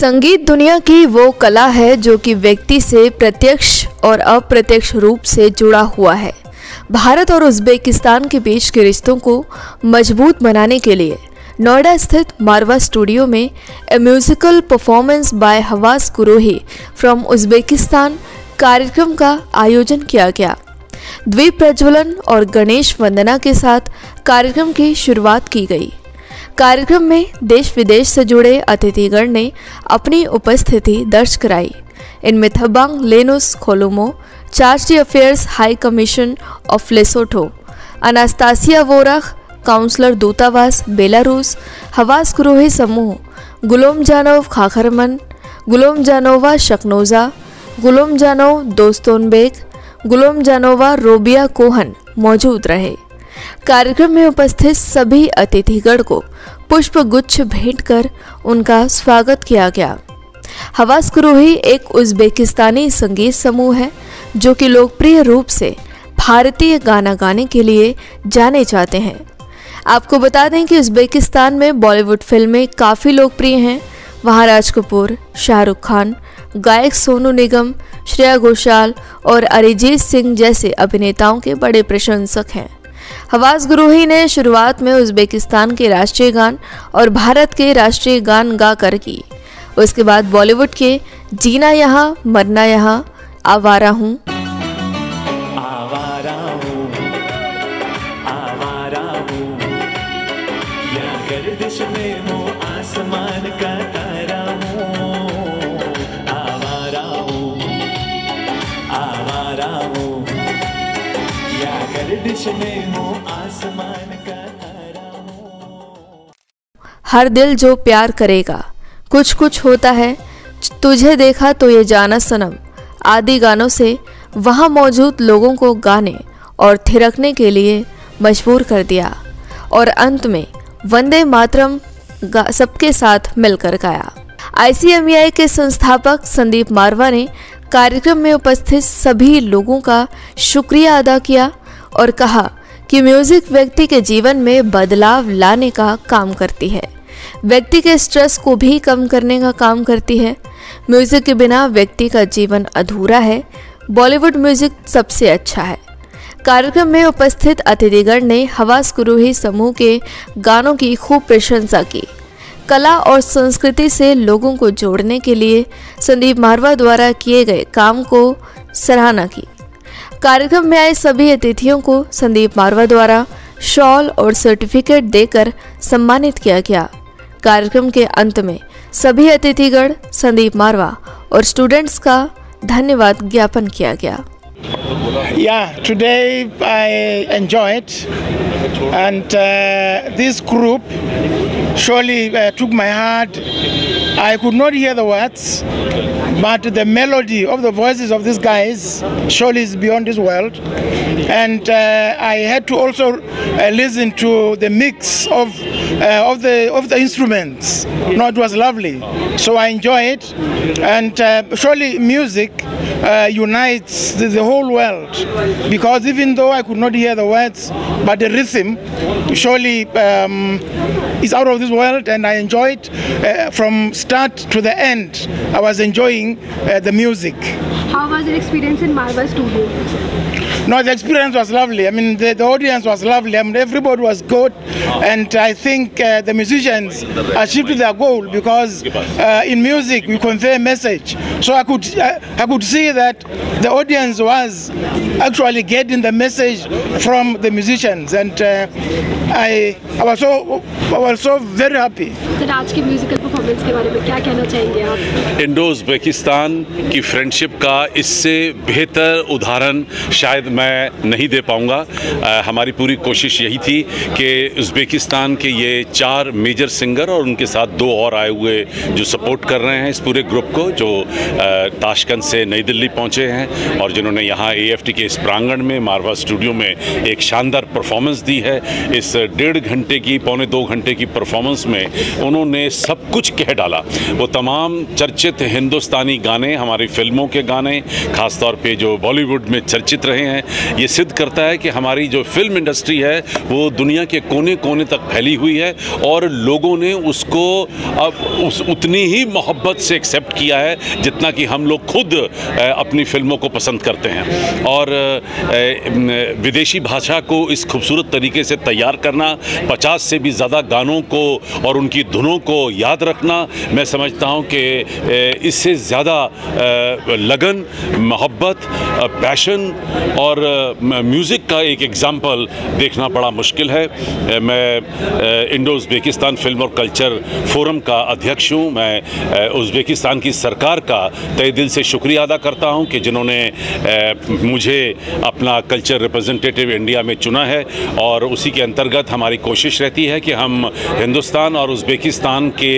संगीत दुनिया की वो कला है जो कि व्यक्ति से प्रत्यक्ष और अप्रत्यक्ष रूप से जुड़ा हुआ है। भारत और उज़्बेकिस्तान के बीच के रिश्तों को मजबूत बनाने के लिए नोएडा स्थित मारवा स्टूडियो में a musical performance by Havas Guruhi from Uzbekistan कार्यक्रम का आयोजन किया गया। द्वीप प्रज्वलन और गणेश वंदना के साथ कार्यक्रम की शुरुआत की गई। कार्यक्रम में देश विदेश से जुड़े अतिथिगण ने अपनी उपस्थिति दर्ज कराई। इनमें Thabang Lenus Kholomo, chargé d'affaires high commission of Lesotho, Anastasia Vorkh, counsellor दूतावास बेलारूस, हवास गुरोही समूह, गुलोमजानोव खाखरमन, गुलोमजानोवा शकनोजा, गुलोमजानोव दोस्तोनबेग, गुलोमजानोवा रोबिया कोहन मौजूद रहे। कार्यक्रम में उपस्थित सभी अतिथिगण को पुष्प गुच्छ भेंट कर उनका स्वागत किया गया। हवास गुरोही एक उज़्बेकिस्तानी संगीत समूह है जो कि लोकप्रिय रूप से भारतीय गाना गाने के लिए जाने जाते हैं। आपको बता दें कि उज़्बेकिस्तान में बॉलीवुड फिल्में काफ़ी लोकप्रिय हैं। वहाँ राज कपूर, शाहरुख खान, गायक सोनू निगम, श्रेया घोषाल और अरिजीत सिंह जैसे अभिनेताओं के बड़े प्रशंसक हैं। हवास गुरोही ने शुरुआत में उज़्बेकिस्तान के राष्ट्रीय गान और भारत के राष्ट्रीय गान गाकर की। उसके बाद बॉलीवुड के जीना यहाँ मरना यहाँ, आवारा हूँ, या गर्दिश में हूँ, आसमान का तारा हूँ, आवारा हूँ, आवारा हूँ, या गर्दिश में हूँ, आसमान का तारा हूँ। हर दिल जो प्यार करेगा, कुछ कुछ होता है, तुझे देखा तो ये जाना सनम आदि गानों से वहाँ मौजूद लोगों को गाने और थिरकने के लिए मजबूर कर दिया और अंत में वंदे मातरम सबके साथ मिलकर गाया। ICMEI के संस्थापक संदीप मारवा ने कार्यक्रम में उपस्थित सभी लोगों का शुक्रिया अदा किया और कहा कि म्यूजिक व्यक्ति के जीवन में बदलाव लाने का काम करती है, व्यक्ति के स्ट्रेस को भी कम करने का काम करती है। म्यूजिक के बिना व्यक्ति का जीवन अधूरा है। बॉलीवुड म्यूजिक सबसे अच्छा है। कार्यक्रम में उपस्थित अतिथिगण ने हवास गुरोही समूह के गानों की खूब प्रशंसा की। कला और संस्कृति से लोगों को जोड़ने के लिए संदीप मारवा द्वारा किए गए काम को सराहना की। कार्यक्रम में आए सभी अतिथियों को संदीप मारवा द्वारा शॉल और सर्टिफिकेट देकर सम्मानित किया गया। कार्यक्रम के अंत में सभी अतिथिगण, संदीप मारवा और स्टूडेंट्स का धन्यवाद ज्ञापन किया गया। Yeah, today I enjoyed, and this group surely took my heart. I could not hear the words, but the melody of the voices of these guys surely is beyond this world. And I had to also listen to the mix of the instruments. No, it was lovely. So I enjoyed it, and surely music unites the whole world, because even though I could not hear the words, but the rhythm surely is out of this world, and I enjoyed from start to the end. I was enjoying the music. How was your experience in Marva Studio? No, the experience was lovely. I mean, the audience was lovely. I mean, everybody was good, and I think the musicians achieved their goal, because in music we convey a message. So I could see that the audience was actually getting the message from the musicians, and I was so very happy. Sir, आज की musical performance के बारे में क्या कहना चाहेंगे आप? Indo Uzbekistan की फ्रेंडशिप का इससे बेहतर उदाहरण शायद मैं नहीं दे पाऊंगा। हमारी पूरी कोशिश यही थी कि उज़्बेकिस्तान के ये 4 मेजर सिंगर और उनके साथ 2 और आए हुए जो सपोर्ट कर रहे हैं इस पूरे ग्रुप को, जो ताशकंद से नई दिल्ली पहुंचे हैं और जिन्होंने यहाँ AFT के इस प्रांगण में मारवा स्टूडियो में एक शानदार परफॉर्मेंस दी है। इस 1.5 घंटे की, पौने 2 घंटे की परफॉर्मेंस में उन्होंने सब कुछ कह डाला। वो तमाम चर्चित हिंदुस्तानी गाने, हमारी फिल्मों के गाने, ख़ासतौर पे जो बॉलीवुड में चर्चित रहे हैं, ये सिद्ध करता है कि हमारी जो फिल्म इंडस्ट्री है वो दुनिया के कोने कोने तक फैली हुई है और लोगों ने उसको अब उतनी ही मोहब्बत से एक्सेप्ट किया है जितना कि हम लोग खुद अपनी फिल्मों को पसंद करते हैं। और विदेशी भाषा को इस खूबसूरत तरीके से तैयार करना, 50 से भी ज़्यादा गानों को और उनकी धुनों को याद रखना, मैं समझता हूँ कि इससे ज़्यादा लगन, मोहब्बत, पैशन और म्यूज़िक का एक एग्ज़ाम्पल देखना बड़ा मुश्किल है। मैं इंडो उज़्बेकिस्तान फिल्म और कल्चर फोरम का अध्यक्ष हूँ। मैं उज़्बेकिस्तान की सरकार का तहे दिल से शुक्रिया अदा करता हूँ कि जिन्होंने मुझे अपना कल्चर रिप्रेजेंटेटिव इंडिया में चुना है और उसी के अंतर्गत हमारी कोशिश रहती है कि हम हिंदुस्तान और उज़्बेकिस्तान के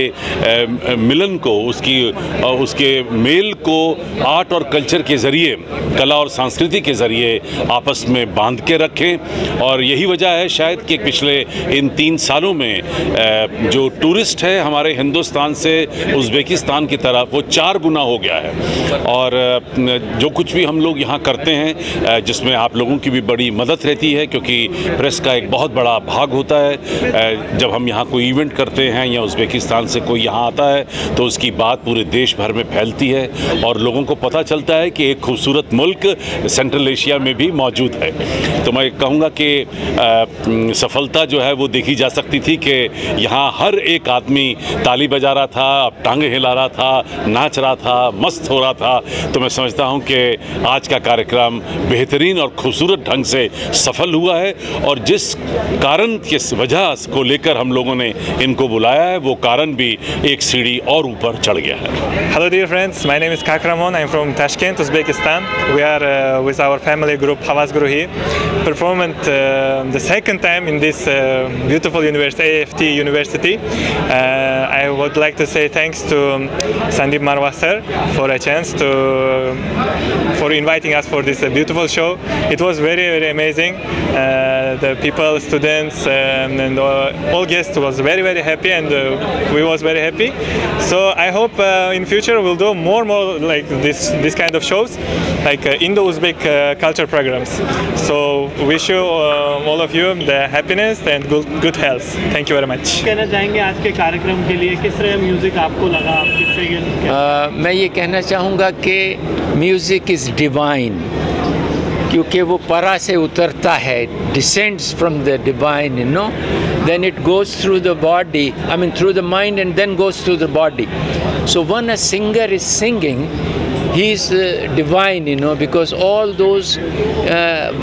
मिलन को, उसके मेल को आर्ट और कल्चर के ज़रिए, कला और संस्कृति के ज़रिए आपस में बांध के रखें। और यही वजह है शायद कि पिछले इन 3 सालों में जो टूरिस्ट है हमारे हिंदुस्तान से उज़्बेकिस्तान की तरफ, वो 4 गुना हो गया है। और जो कुछ भी हम लोग यहाँ करते हैं, जिसमें आप लोगों की भी बड़ी मदद रहती है, क्योंकि प्रेस का एक बहुत बड़ा भाग होता है। जब हम यहाँ कोई इवेंट करते हैं या उज़्बेकिस्तान से कोई यहाँ आता है तो उसकी बात पूरे देश भर में फैलती है और लोगों को पता चलता है कि एक खूबसूरत मुल्क सेंट्रल एशिया में भी मौजूद है। तो मैं कहूँगा कि सफलता जो है वो देखी जा सकती थी कि यहाँ हर एक आदमी ताली बजा रहा था, टांगे हिला रहा था, नाच रहा था, मस्त हो रहा था। तो मैं समझता हूँ कि आज का कार्यक्रम बेहतरीन और खूबसूरत ढंग से सफल हुआ है और जिस कारण, किस वजह को लेकर हम लोगों ने इनको बुलाया है, वो कारण भी एक सीढ़ी और ऊपर चढ़ गया है। Hello dear friends, my name is Kakramon. I'm from Tashkent, Uzbekistan. We are with our family group Havas Gruhi performing the second time in this beautiful university, AFT University. I would like to say thanks to Sandeep Marwa sir for a chance for inviting us for this beautiful show. It was very, very amazing. The people, students, and all guests was very, very happy, and we was very happy. So I hope in future we'll do more like this kind of shows, like Indo-Uzbek culture programs. So wish you all of you the happiness and good health. Thank you very much. कहना चाहेंगे आज के कार्यक्रम के लिए किस तरह music आपको लगा, आप किससे मैं ये कहना चाहूँगा कि म्यूज़िक इज़ डिवाइन, क्योंकि वो परा से उतरता है, descends from the divine, you know, then it goes through the body, I mean through the mind and then goes through the body. So when a singer is singing, he is divine, you know, because all those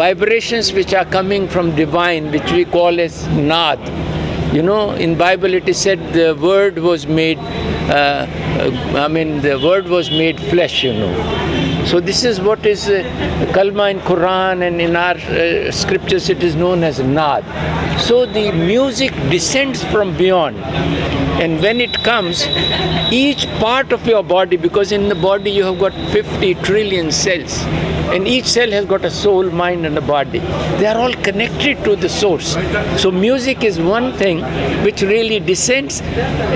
vibrations which are coming from divine, which we call as nad, you know, in Bible it is said the word was made, the word was made flesh, you know. So this is what is Kalma in Quran, and in our scriptures it is known as Naad. So the music descends from beyond, and when it comes, each part of your body, because in the body you have got 50 trillion cells, and each cell has got a soul, mind and a body. They are all connected to the source. So music is one thing which really descends,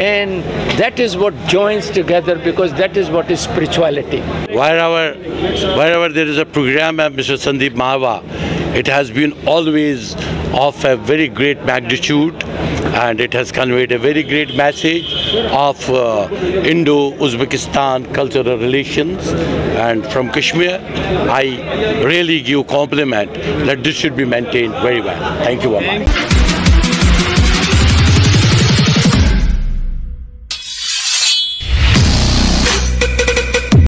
and that is what joins together, because that is what is spirituality. Wherever there is a program of Mr. Sandeep Marwa, it has been always of a very great magnitude, and it has conveyed a very great message of Indo-Uzbekistan cultural relations. And from Kashmir, I really give compliment that this should be maintained very well. Thank you very much.